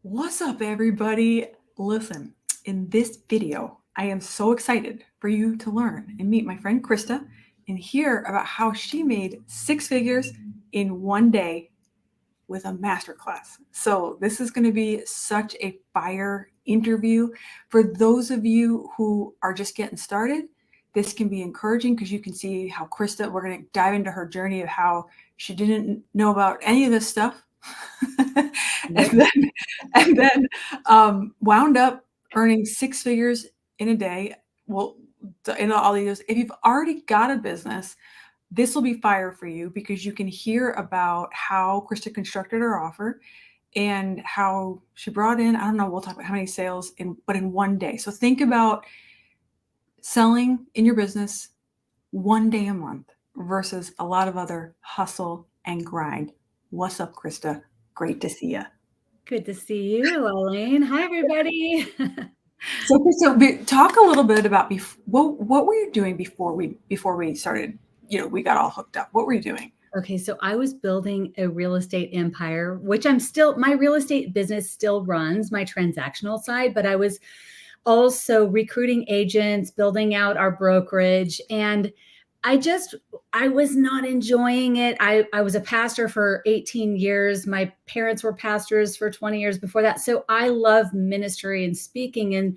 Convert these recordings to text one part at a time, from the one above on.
What's up, everybody? Listen, in this video, I am so excited for you to learn and meet my friend Christa and hear about how she made six figures in one day with a masterclass. So this is going to be such a fire interview. For those of you who are just getting started, this can be encouraging because you can see how Christa, we're going to dive into her journey of how she didn't know about any of this stuff. and then wound up earning six figures in a day. Well, in all these, if you've already got a business, this will be fire for you because you can hear about how Christa constructed her offer and how she brought in, I don't know, we'll talk about how many sales but in one day. So think about selling in your business one day a month versus a lot of other hustle and grind. What's up, Christa? Great to see you. Good to see you, Elaine. Hi, everybody. So, Christa, talk a little bit about what were you doing before we started? We got all hooked up. What were you doing? Okay, so I was building a real estate empire, which my real estate business still runs, my transactional side, but I was also recruiting agents, building out our brokerage, and I was not enjoying it. I was a pastor for 18 years. My parents were pastors for 20 years before that. So I love ministry and speaking. And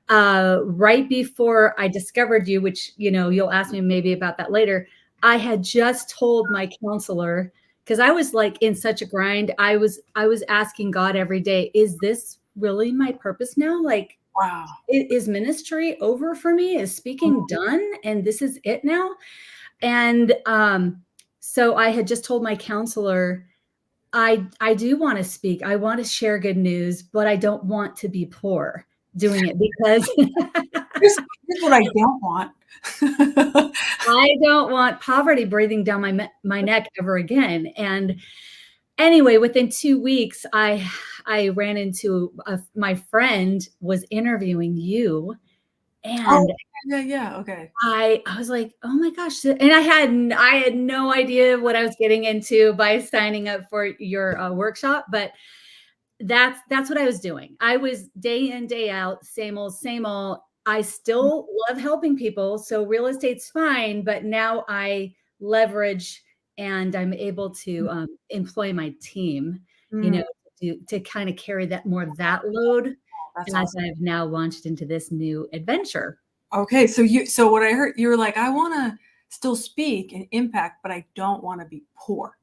right before I discovered you, which, you'll ask me maybe about that later, I had just told my counselor, because I was like in such a grind. I was asking God every day, is this really my purpose now? Like, wow, is ministry over for me? Is speaking done? And this is it now? And so I had just told my counselor, I do want to speak. I want to share good news, but I don't want to be poor doing it because here's what I don't want. I don't want poverty breathing down my neck ever again. And anyway, within 2 weeks, I ran into my friend was interviewing you, and Okay. I was like, oh my gosh, and I had no idea what I was getting into by signing up for your workshop, but that's what I was doing. I was day in, day out, same old, same old. I still love helping people, so real estate's fine, but now I leverage and I'm able to employ my team, to kind of carry that load. That's as awesome. I've now launched into this new adventure. Okay, so what I heard, you were like, I want to still speak and impact, but I don't want to be poor.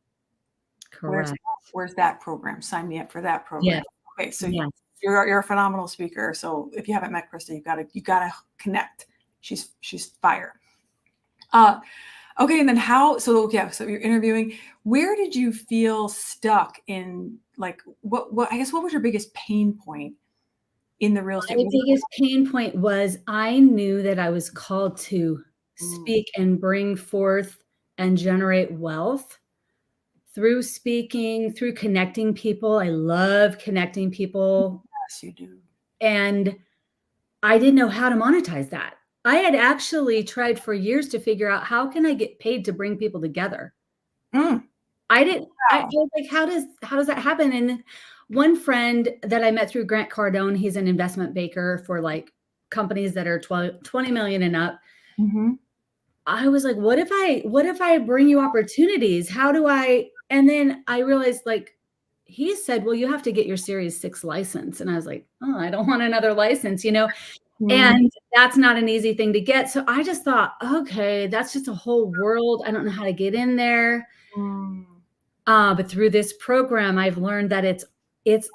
Correct. Where's that program? Sign me up for that program. Yes. Okay, so Yes. you're a phenomenal speaker. So if you haven't met Christa, you gotta connect. She's fire. Okay, and then so you're interviewing. Where did you feel stuck in, like, what I guess what was your biggest pain point in the real estate? My biggest pain point was I knew that I was called to speak and bring forth and generate wealth through speaking, through connecting people. I love connecting people. Yes, you do. And I didn't know how to monetize that. I had actually tried for years to figure out how can I get paid to bring people together. I was like, how does that happen? And one friend that I met through Grant Cardone, he's an investment banker for like companies that are 20 million and up. Mm-hmm. I was like, what if I bring you opportunities? And then I realized, like, he said, well, you have to get your Series 6 license. And I was like, oh, I don't want another license, and that's not an easy thing to get. So I just thought, okay, that's just a whole world. I don't know how to get in there. But through this program, I've learned that it's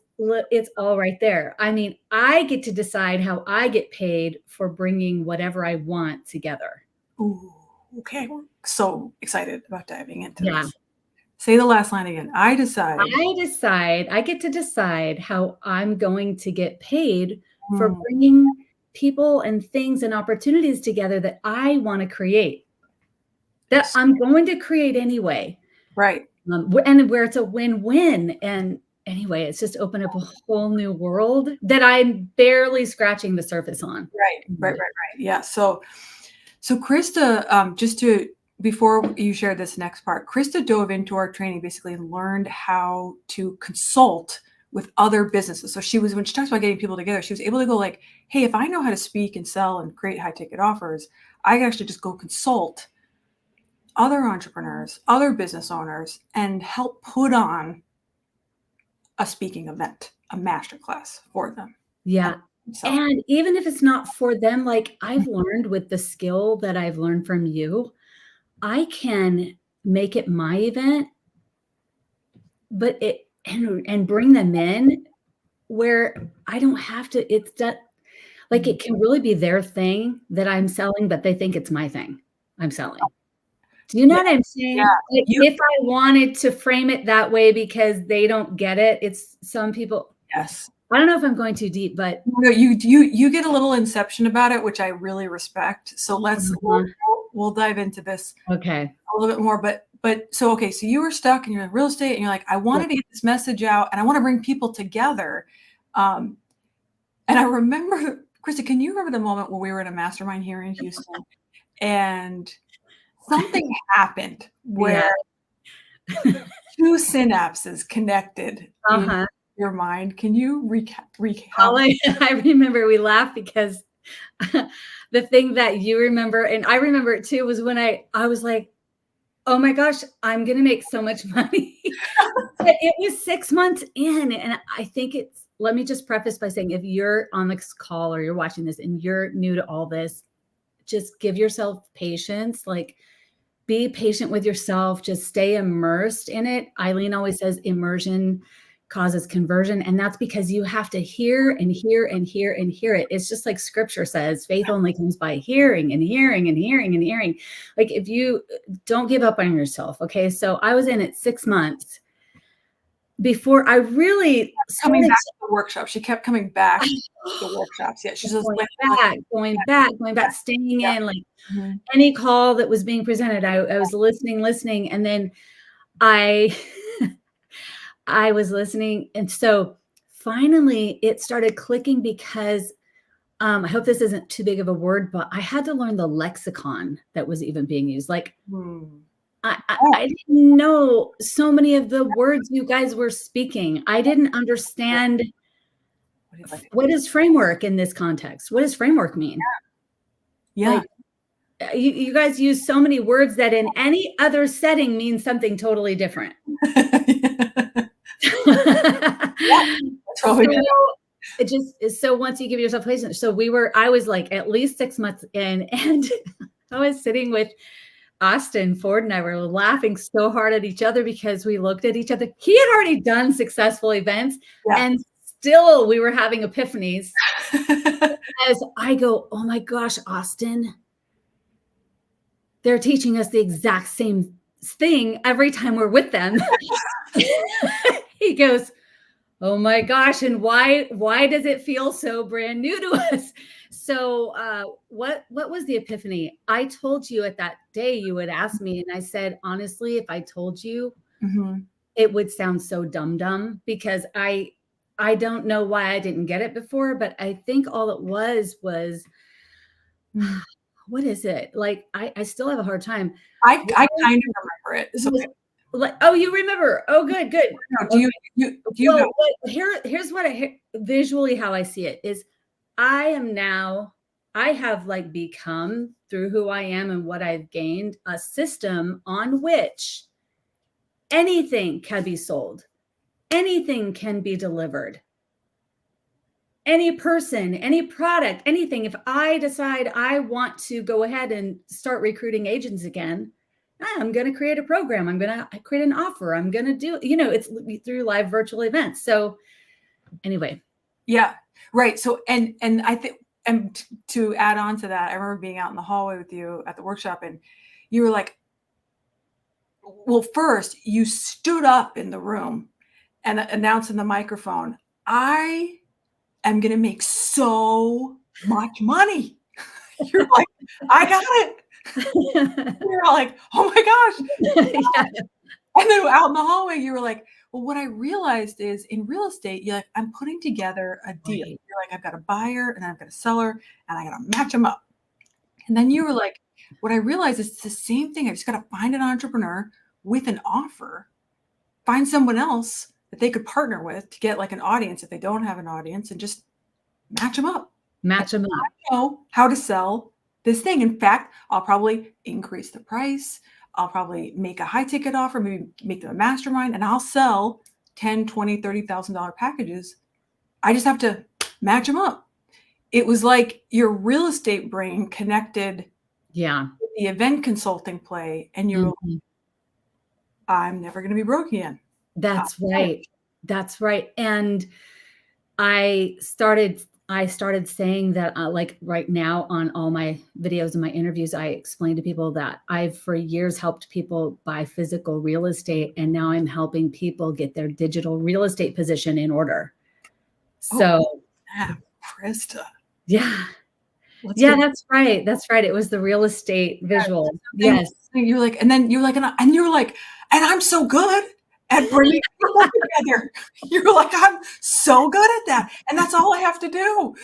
all right there. I mean, I get to decide how I get paid for bringing whatever I want together. Ooh, okay. We're so excited about diving into Yeah. this. Say the last line again. I get to decide how I'm going to get paid for bringing people and things and opportunities together that I want to create, that I'm going to create anyway. Right. And where it's a win-win. And anyway, it's just opened up a whole new world that I'm barely scratching the surface on. Right. Yeah. So Christa, before you share this next part, Christa dove into our training, basically learned how to consult with other businesses. So when she talks about getting people together, she was able to go like, hey, if I know how to speak and sell and create high ticket offers, I can actually just go consult other entrepreneurs, other business owners, and help put on a speaking event, a masterclass for them. Yeah. So And even if it's not for them, like I've learned with the skill that I've learned from you, I can make it my event, but and bring them in where I don't have to, it's that like it can really be their thing that I'm selling, but they think it's my thing I'm selling. Do you know yeah, what I'm yeah, saying? Like if I wanted to frame it that way because they don't get it, it's some people. yes. I don't know if I'm going too deep, but No, you get a little inception about it, which I really respect. So we'll dive into this okay. a little bit more. But so okay, so you were stuck and you're in real estate and you're like, I wanted to get this message out and I want to bring people together. And I remember, Christa, can you remember the moment when we were in a mastermind here in Houston and something happened where two synapses connected in Uh-huh. your mind? Can you recap? I remember we laughed because the thing that you remember, and I remember it too, was when I was like, oh my gosh, I'm going to make so much money. But it was 6 months in. And I think let me just preface by saying, if you're on this call or you're watching this and you're new to all this, just give yourself patience. Like, be patient with yourself. Just stay immersed in it. Eileen always says immersion causes conversion. And that's because you have to hear and hear and hear and hear it. It's just like scripture says, faith only comes by hearing and hearing and hearing and hearing. Like if you don't give up on yourself. Okay. So I was in it 6 months before I really Coming started back to the workshop. She kept coming back to the workshops. Yeah. She's just going back, staying in, like Mhm. any call that was being presented. I was listening. And then I was listening. And so finally it started clicking because I hope this isn't too big of a word, but I had to learn the lexicon that was even being used. Like I didn't know so many of the words you guys were speaking. I didn't understand what is framework in this context. What does framework mean? Yeah. Like you guys use so many words that in any other setting means something totally different. Totally. It just is. So once you give yourself patience, I was like at least 6 months in, and I was sitting with Austin Ford and I were laughing so hard at each other because we looked at each other. He had already done successful events and still we were having epiphanies. As I go, oh my gosh, Austin, they're teaching us the exact same thing every time we're with them. He goes, oh my gosh, and why does it feel so brand new to us? So what was the epiphany? I told you at that day you would ask me, and I said, honestly, if I told you, it would sound so dumb because I don't know why I didn't get it before, but I think all it was what is it? Like I still have a hard time. I kind of remember it. So like, oh, you remember? Oh, good. Do you well, here's what visually how I see it is I have like become through who I am and what I've gained a system on which anything can be sold. Anything can be delivered. Any person, any product, anything. If I decide I want to go ahead and start recruiting agents again, I'm going to create a program. I'm going to create an offer. I'm going to do, it's through live virtual events. So anyway. Yeah, right. So, and I think, and to add on to that, I remember being out in the hallway with you at the workshop and you were like, well, first you stood up in the room and announced in the microphone, I am going to make so much money. You're like, I got it. You're all like, oh my gosh. Yeah. And then out in the hallway, you were like, well, what I realized is in real estate, you're like, I'm putting together a deal. Right. You're like, I've got a buyer and I've got a seller and I got to match them up. And then you were like, what I realized is it's the same thing. I just got to find an entrepreneur with an offer, find someone else that they could partner with to get like an audience if they don't have an audience, and just match them up. Match them up. I know how to sell this thing. In fact, I'll probably increase the price. I'll probably make a high ticket offer, maybe make them a mastermind, and I'll sell 10, 20, $30,000 packages. I just have to match them up. It was like your real estate brain connected Yeah. with the event consulting play, and you're like, Mhm. I'm never going to be broke again. That's right. That's right. And I started saying that, like right now on all my videos and my interviews, I explain to people that I've for years helped people buy physical real estate, and now I'm helping people get their digital real estate position in order. So, Christa. yeah. Let's Yeah, get that's right. That's right. It was the real estate visual. Yes. you're like, and then you're like, and you're like, and I'm so good at bringing people together. You're like, I'm so good at that, and that's all I have to do.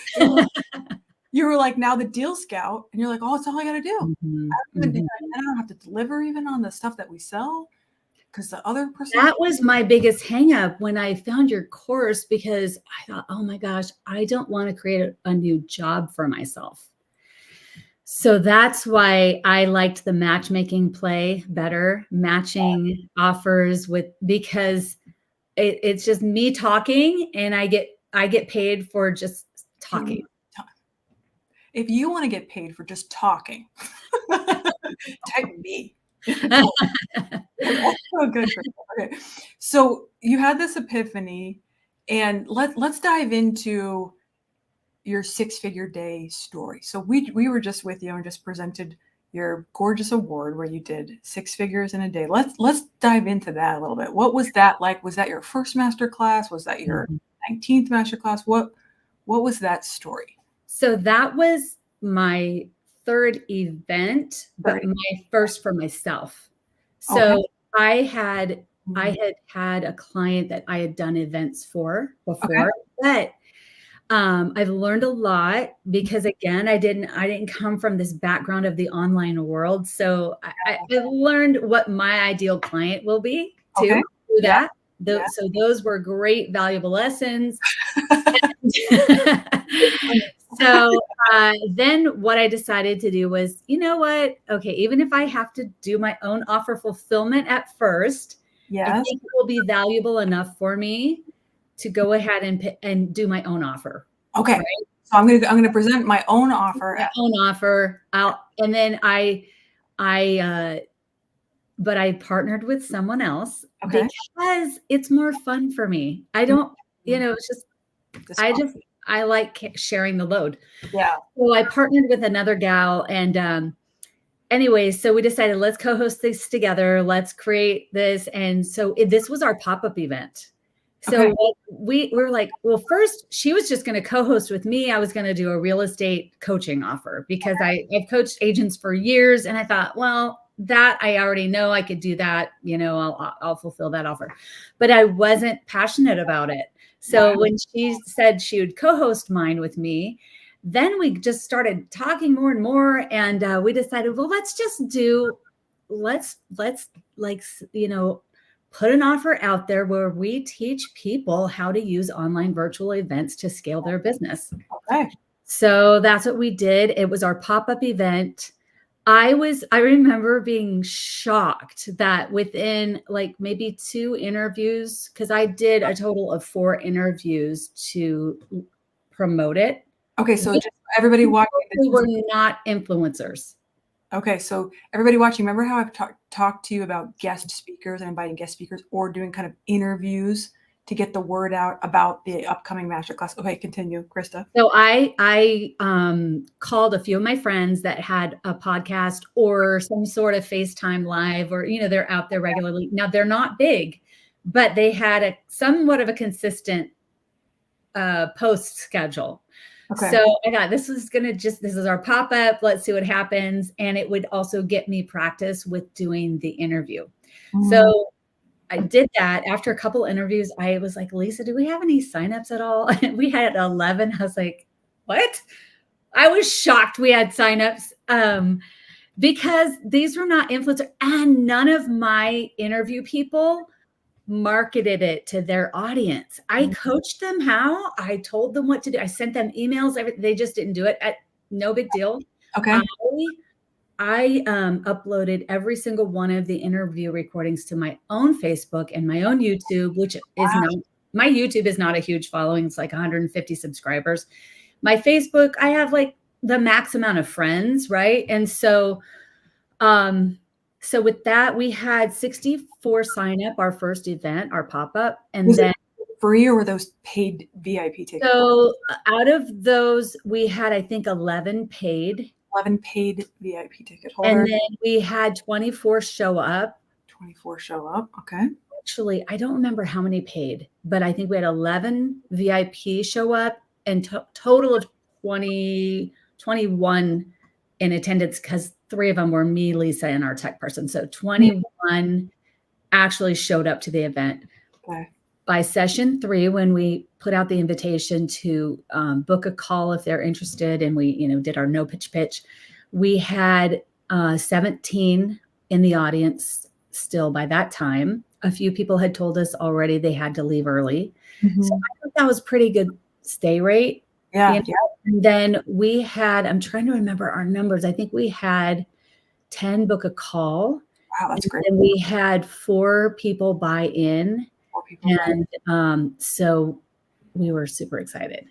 You were like, now the deal scout, and you're like, oh, it's all I got to do. Mhm, I mhm. don't have to deliver even on the stuff that we sell, because the other person. That was my biggest hang up when I found your course, because I thought, oh my gosh, I don't want to create a new job for myself. So that's why I liked the matchmaking play better, matching offers because it's just me talking, and I get paid for just talking. If you want to get paid for just talking, type me. So good. Okay. So you had this epiphany, and let's dive into your six-figure day story. So we were just with you and just presented your gorgeous award where you did 6 figures in a day. Let's dive into that a little bit. What was that like? Was that your first master class? Was that your 19th master class? What was that story? So that was my third event, but my first for myself. So I had a client that I had done events for before, but I've learned a lot because, again, I didn't come from this background of the online world. So I learned what my ideal client will be too through that. So those were great, valuable lessons. So then what I decided to do was, you know what? Okay, even if I have to do my own offer fulfillment at first, I think it will be valuable enough for me to go ahead and do my own offer. Okay. Right? So I'm gonna present my own offer. And then but I partnered with someone else because it's more fun for me. I don't, it's just, I like sharing the load. Yeah. So I partnered with another gal, and anyway, so we decided, let's co-host this together. Let's create this. And so this was our pop-up event. So we were like, well, first she was just going to co-host with me. I was going to do a real estate coaching offer because I've coached agents for years. And I thought, well, that I already know I could do that. I'll fulfill that offer, but I wasn't passionate about it. So when she said she would co-host mine with me, then we just started talking more and more. And we decided, well, let's put an offer out there where we teach people how to use online virtual events to scale their business. Okay. So that's what we did. It was our pop-up event. I remember being shocked that within like maybe 2 interviews, because I did a total of 4 interviews to promote it. Okay. So just everybody watching, we were not influencers. Okay, so everybody watching, remember how I've talked to you about guest speakers and inviting guest speakers or doing kind of interviews to get the word out about the upcoming masterclass? Okay, continue, Christa. So I called a few of my friends that had a podcast or some sort of FaceTime live, or they're out there regularly. Now they're not big, but they had somewhat of a consistent post schedule. Okay. So I thought this is our pop-up. Let's see what happens. And it would also get me practice with doing the interview. Mm-hmm. So I did that. After a couple interviews, I was like, Lisa, do we have any signups at all? We had 11. I was like, what? I was shocked we had signups because these were not influencers, and none of my interview people marketed it to their audience. I coached them how. I told them what to do. I sent them emails. They just didn't do it. No big deal. Okay. I uploaded every single one of the interview recordings to my own Facebook and my own YouTube, which is not, my YouTube is not a huge following. It's like 150 subscribers. My Facebook, I have like the max amount of friends, right? And so, so with that, we had 64 sign up our first event, our pop-up, and Was then it free or were those paid VIP tickets? So out of those, we had, I think, 11 paid. 11 paid VIP ticket holders. And then we had 24 show up. 24 show up. Okay. Actually, I don't remember how many paid, but I think we had 11 VIP show up and total of 21 in attendance, because 3 of them were me, Lisa, and our tech person. So 21 actually showed up to the event. Okay. By session 3, when we put out the invitation to book a call if they're interested, and we, did our no pitch, we had 17 in the audience still by that time. A few people had told us already they had to leave early. Mm-hmm. So I thought that was pretty good stay rate. Yeah. And then we had, I'm trying to remember our numbers. I think we had 10 book a call. Wow, that's great. And we had 4 people buy in. And so we were super excited.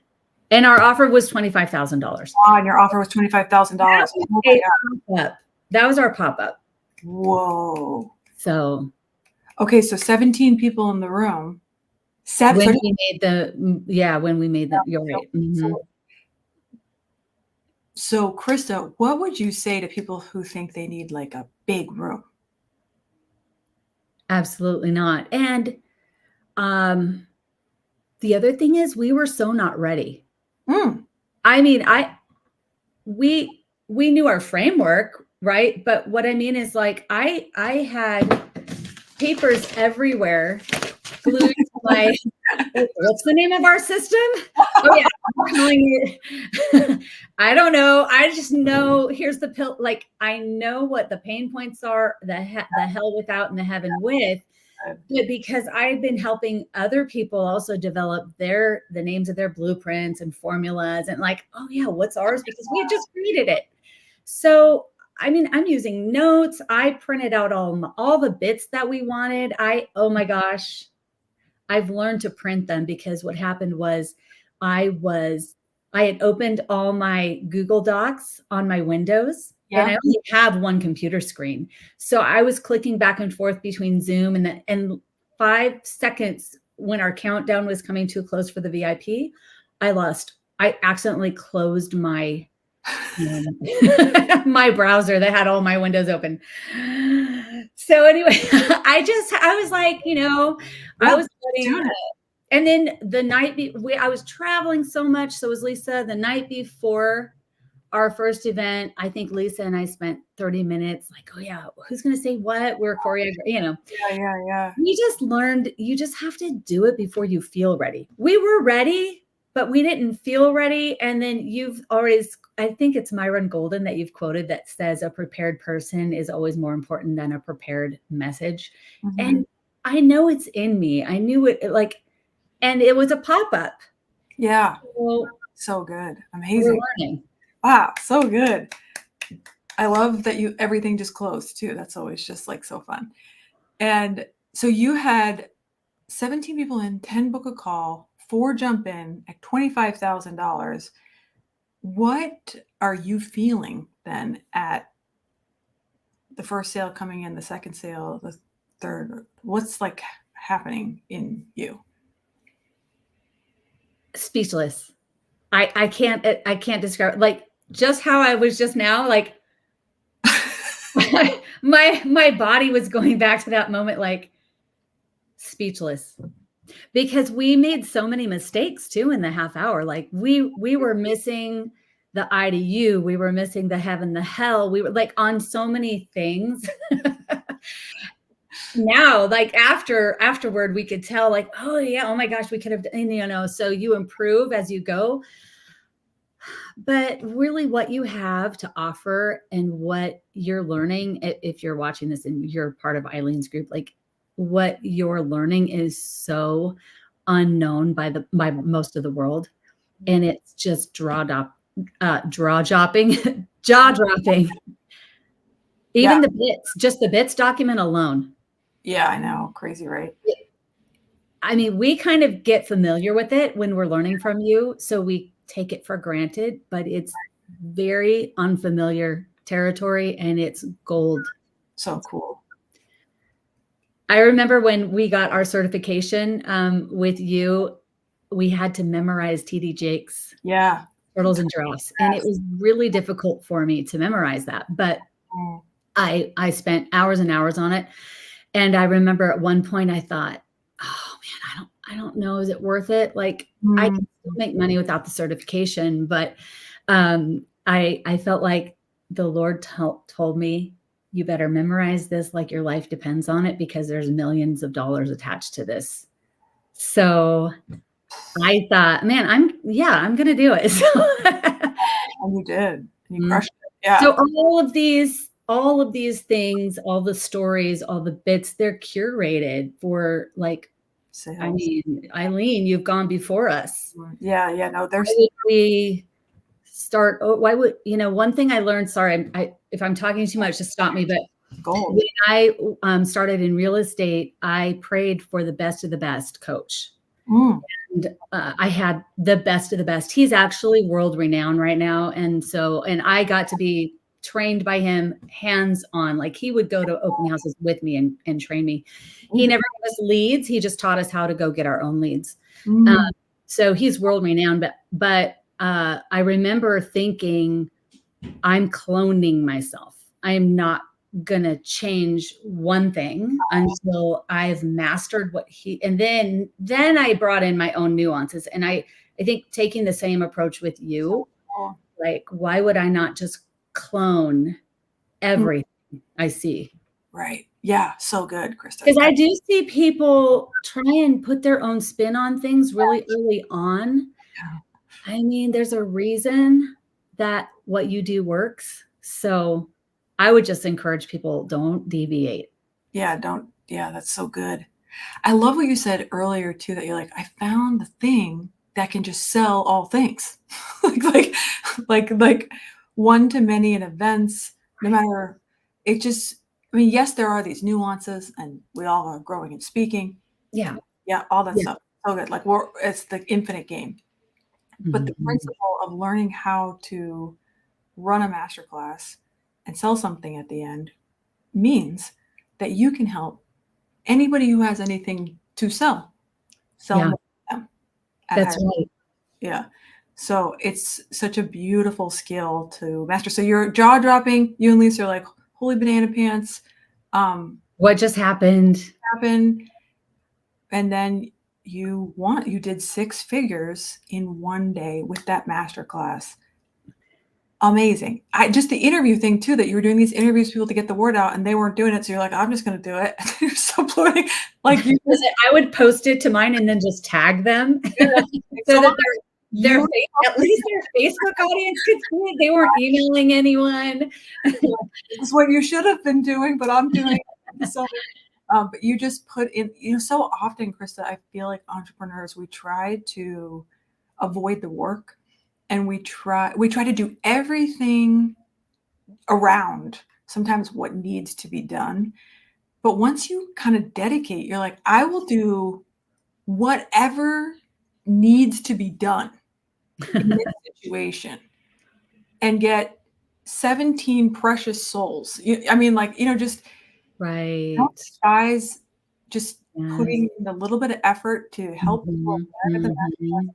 And our offer was $25,000. Wow, and your offer was $25,000. That was our pop-up. Whoa. So. Okay, so 17 people in the room. When we made the, you're right. Mm-hmm. So Christa, what would you say to people who think they need like a big room? Absolutely not. And the other thing is we were so not ready. I mean, we knew our framework, right? But what I mean is like, I had papers everywhere glued to my, what's the name of our system? Oh yeah, I'm calling it. I don't know. I just know here's the pill. Like, I know what the pain points are, the hell without and the heaven with. But because I've been helping other people also develop the names of their blueprints and formulas and like, oh yeah, what's ours? Because we had just created it. So, I mean, I'm using notes. I printed out all the bits that we wanted. Oh my gosh, I've learned to print them, because what happened was I had opened all my Google Docs on my Windows. Yeah. And I only have one computer screen. So I was clicking back and forth between Zoom and 5 seconds when our countdown was coming to a close for the VIP, I accidentally closed my my browser that had all my windows open. So anyway, I was like, I was doing it. And then the night I was traveling so much. So was Lisa. The night before our first event, I think Lisa and I spent 30 minutes like, oh yeah, who's going to say what? We're choreographed, Yeah. We just learned, you just have to do it before you feel ready. We were ready, but we didn't feel ready. And then I think it's Myron Golden that you've quoted that says a prepared person is always more important than a prepared message. Mm-hmm. And I know it's in me. I knew it and it was a pop-up. Yeah. So good. Amazing. We're learning. Wow, so good. I love that everything just closed too. That's always just like so fun. And so you had 17 people in, 10 book a call, 4 jump in at $25,000. What are you feeling then at the first sale coming in, the second sale, the third? What's like happening in you? Speechless. I can't describe, like, just how I was just now, like my body was going back to that moment, like speechless, because we made so many mistakes too in the half hour. Like we were missing the I to U, we were missing the heaven, the hell. We were like on so many things. Now, like afterward, we could tell like, oh yeah, oh my gosh, we could have, so you improve as you go. But really what you have to offer and what you're learning, if you're watching this and you're part of Eileen's group, like what you're learning is so unknown by most of the world, and it's just jaw dropping, jaw dropping. Yeah. Even the bits, just the bits document alone. Yeah, I know. Crazy, right? I mean, we kind of get familiar with it when we're learning from you, so we take it for granted, but it's very unfamiliar territory and it's gold. So cool. I remember when we got our certification with you, we had to memorize TD Jakes, Yeah. Turtles and Giraffes, and it was really difficult for me to memorize that, but Mm. I spent hours and hours on it. And I remember at one point I thought, oh man, I don't know, is it worth it? Like I Mm. can still make money without the certification, but I felt like the Lord told me, you better memorize this like your life depends on it, because there's millions of dollars attached to this. So I thought, man, I'm gonna do it. So, And you did. You Mhm. crushed it. Yeah. So all of these things, all the stories, all the bits, they're curated for like, I Sales. mean, Eileen, you've gone before us. Yeah, yeah. No, Why there's would we start? Oh, why would, one thing I learned, sorry, if I'm talking too much, just stop me. But gold. when I started in real estate, I prayed for the best of the best coach. Mm. And I had the best of the best. He's actually world renowned right now. And I got to be trained by him hands on. Like he would go to open houses with me and train me. He never gave us leads. He just taught us how to go get our own leads. Mm. So he's world renowned, but I remember thinking, I'm cloning myself. I'm not gonna change one thing until I've mastered what and then I brought in my own nuances. And I think taking the same approach with you, like, why would I not just clone everything I see? Right. Yeah. So good, Christa. Because I do see people try and put their own spin on things really early on. I mean, there's a reason that what you do works. So I would just encourage people, don't deviate. Yeah. Don't. Yeah. That's so good. I love what you said earlier too, that you're like, I found the thing that can just sell all things. like one to many in events, no matter it just, I mean, yes, there are these nuances and we all are growing and speaking. Yeah. Yeah, all that Yeah. stuff. So good. Like it's the infinite game. But the Mhm. principle of learning how to run a masterclass and sell something at the end means that you can help anybody who has anything to sell Yeah, more to them at that's higher. right. Yeah. So it's such a beautiful skill to master. So you're jaw dropping. You and Lisa are like, holy banana pants. What just happened? Happen. And then you did 6 figures in one day with that masterclass. Amazing. Just the interview thing too, that you were doing these interviews with people to get the word out and they weren't doing it. So you're like, I'm just going to do it. You're so bloating. Like you just, I would post it to mine and then just tag them so that at least their Facebook audience could see it. They weren't emailing anyone. This is what you should have been doing, but I'm doing it. So, but you just put in, so often, Christa, I feel like entrepreneurs, we try to avoid the work and we try to do everything around sometimes what needs to be done. But once you kind of dedicate, you're like, I will do whatever needs to be done in this situation and get 17 precious souls. I mean, like, just Right. don't despise just Yes. putting in a little bit of effort to help people learn at the masterclass,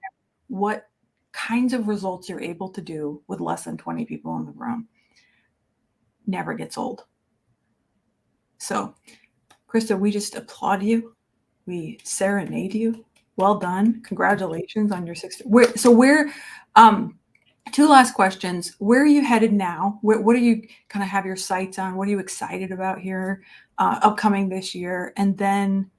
what kinds of results you're able to do with less than 20 people in the room. Never gets old. So, Christa, we just applaud you. We serenade you. Well done. Congratulations on your 6th. Two last questions. Where are you headed now? What do you kind of have your sights on? What are you excited about here, upcoming this year? And then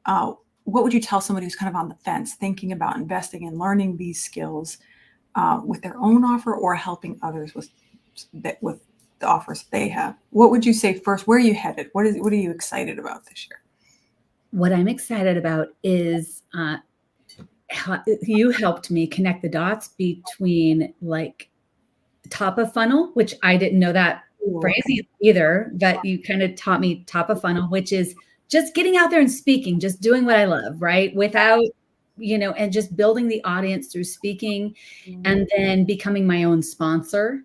what would you tell somebody who's kind of on the fence, thinking about investing and learning these skills with their own offer or helping others with the offers they have? What would you say first? Where are you headed? What are you excited about this year? What I'm excited about is you helped me connect the dots between like top of funnel, which I didn't know that Ooh, phrase either, but you kind of taught me top of funnel, which is just getting out there and speaking, just doing what I love, right? Without, and just building the audience through speaking and then becoming my own sponsor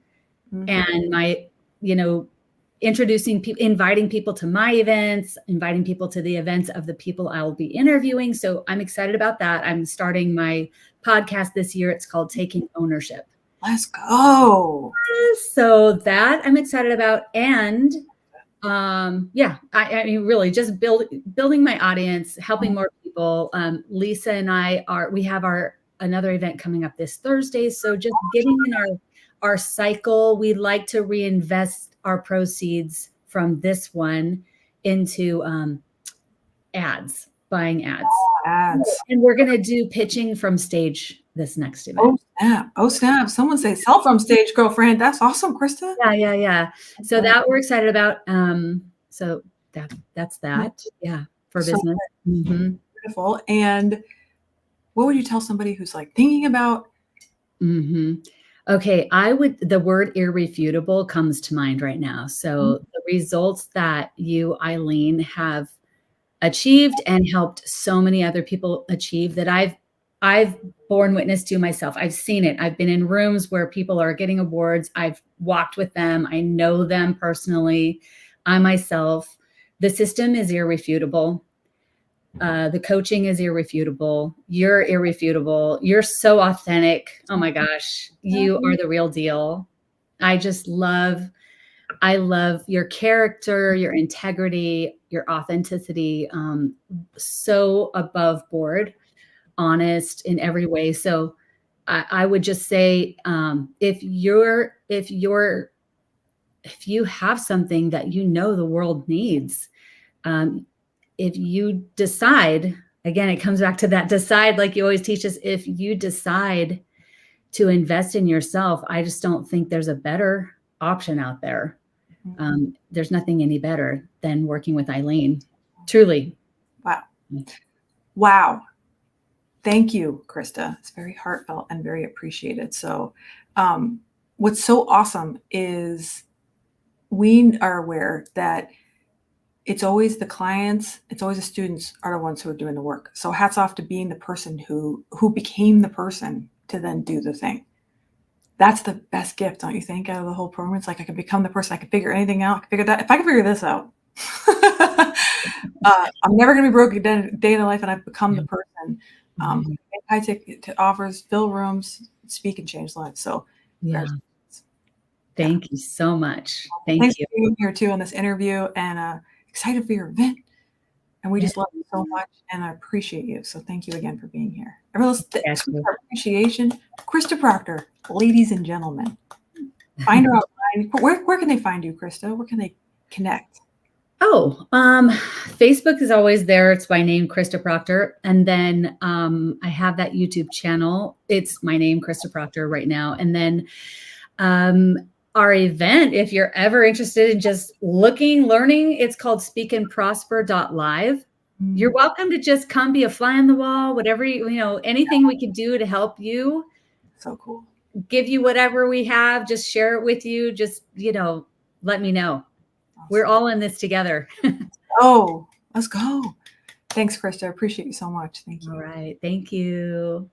mhm. and my, you know, introducing people, inviting people to my events, inviting people to the events of the people I'll be interviewing. So I'm excited about that. I'm starting my podcast this year. It's called Taking Ownership. Let's go. So that I'm excited about. And yeah, I mean, really just building my audience, helping more people. Lisa and we have another event coming up this Thursday. So just getting in our cycle, we like to reinvest our proceeds from this one into buying ads. Ads. And we're going to do pitching from stage this next event. Oh, snap. Oh, snap. Someone say sell from stage, girlfriend. That's awesome, Krista. Yeah. So that we're excited about. So that's that. Yeah, for So business. Mm-hmm. beautiful. And what would you tell somebody who's like thinking about? Mm-hmm. Okay, the word irrefutable comes to mind right now. So the results that you, Eileen, have achieved and helped so many other people achieve that I've borne witness to myself. I've seen it. I've been in rooms where people are getting awards. I've walked with them. I know them personally. I myself, the system is irrefutable. The coaching is irrefutable. You're irrefutable. You're so authentic. Oh my gosh, you are the real deal. I love your character, your integrity, your authenticity, so above board, honest in every way. So I would just say, if you have something that the world needs, if you decide, again, it comes back to that decide, like you always teach us, if you decide to invest in yourself, I just don't think there's a better option out there. There's nothing any better than working with Eileen. Truly. Wow. Thank you, Krista. It's very heartfelt and very appreciated. So what's so awesome is we are aware that it's always the clients, it's always the students are the ones who are doing the work. So hats off to being the person who became the person to then do the thing. That's the best gift, don't you think, out of the whole program? It's like I can become the person, I can figure anything out, I can figure that. If I can figure this out, I'm never going to be broke a day in the life, and I've become the person. I take offers, fill rooms, speak, and change lives. So yeah. Thank you so much. Thanks for being here too on this interview, and excited for your event. And we just love you so much, and I appreciate you. So thank you again for being here. Everyone, appreciation, Christa Proctor, ladies and gentlemen. Find her online. Where can they find you, Krista? Where can they connect? Oh, Facebook is always there. It's my name, Christa Proctor. And then I have that YouTube channel. It's my name, Christa Proctor, right now. And then our event, if you're ever interested in just learning, it's called speakandprosper.live. You're welcome to just come be a fly on the wall, whatever, anything we can do to help you. So cool. Give you whatever we have, just share it with you. Just, let me know. Awesome. We're all in this together. Oh, let's go. Thanks, Krista. I appreciate you so much. Thank you. All right. Thank you.